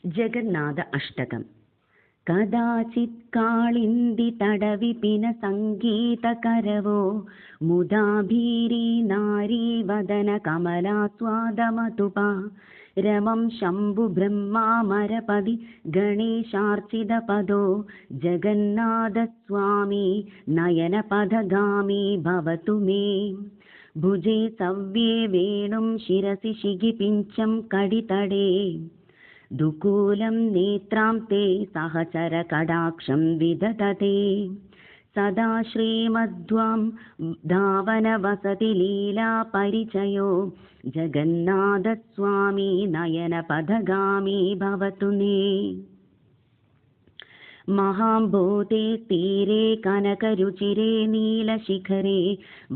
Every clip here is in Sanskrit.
जगन्नाथ अष्टकम्। कदाचित् काळिन्दितडविपिन सङ्गीतकरवो मुदा भीरी नारी वदन कमलास्वादमतुपा रमं शम्भुब्रह्मामरपदि गणेशार्चितपदो जगन्नाथस्वामी नयनपथगामी भवतु मे। भुजे सव्ये वेणुं शिरसि शिगिपिञ्चं कडितडे दुकूलं नेत्रां ते सहचरकडाक्षं विदधते सदा श्रीमध्वां धावनवसति लीलापरिचयो जगन्नाथस्वामी नयनपथगामी भवतु मे। महाम्भोते तीरे कनकरुचिरे नीलशिखरे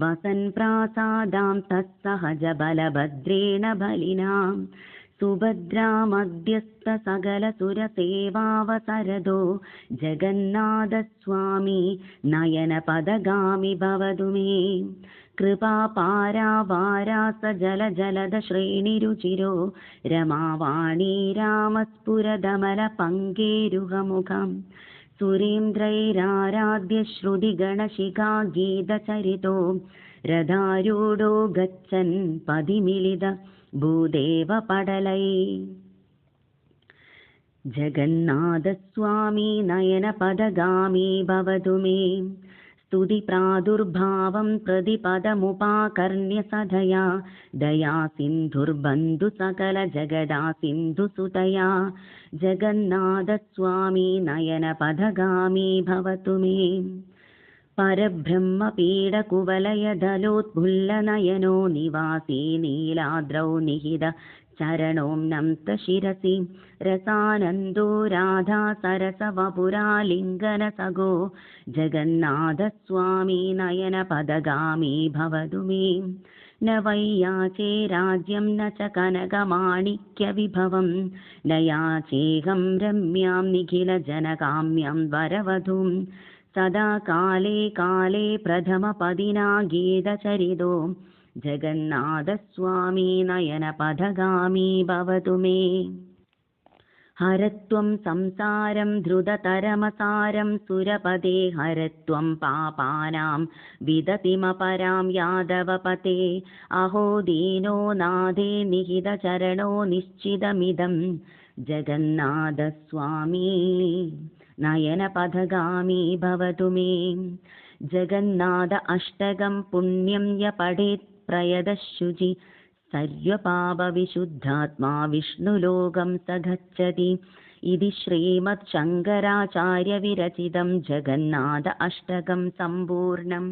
वसन् प्रासादां तत्सहजबलभद्रेण बलिनां सुभद्रा मध्यस्थ सकलसुरसेवावसरदो जगन्नाथस्वामी नयनपथगामी भवतु मे। कृपापारावारास जलजलद श्रेणिरुचिरो रमावाणी रामस्फुरदमलपङ्केरुहमुखं सुरेन्द्रैराराध्य श्रुतिगणशिखा गीतचरितो रथारूढो गच्छन् पदिमिलित भूदेवपटलै। जगन्नाथस्वामी नयनपथगामी भवतु मे। स्तुतिप्रादुर्भावं प्रतिपदमुपाकर्ण्य सदया दया सिन्धुर्बन्धु सकल जगदा सिन्धुसुतया जगन्नाथस्वामी नयनपथगामी भवतु मे। परब्रह्मपीडकुवलयदलोत्फुल्लनयनो निवासी नीलाद्रौ निहित चरणों नम्त शिरसि रसानन्दो राधा सरसवपुरालिङ्गनसगो जगन्नाथस्वामी नयनपथगामी भवतु मे। न वैयाचे राज्यं न च कनकमाणिक्यविभवं न याचेऽहं रम्यां निखिलजनकाम्यां वरवधूं सदा काले काले प्रथमपदिना गीतचरितो जगन्नाथस्वामी नयनपथगामी भवतु मे। हरत्वं संसारं धृततरमसारं सुरपदे हरत्वं पापानां विदतिमपरां यादवपते अहो दीनो नादे निहितचरणो निश्चितमिदं जगन्नाथस्वामी नयनपथगामी भवतु मे। जगन्नाथ अष्टकं पुण्यं य पठेत् प्रयतशुचि सर्वपापविशुद्धात्मा विष्णुलोकं स गच्छति इति श्रीमच्छङ्कराचार्यविरचितं जगन्नाथ अष्टकं सम्पूर्णम्।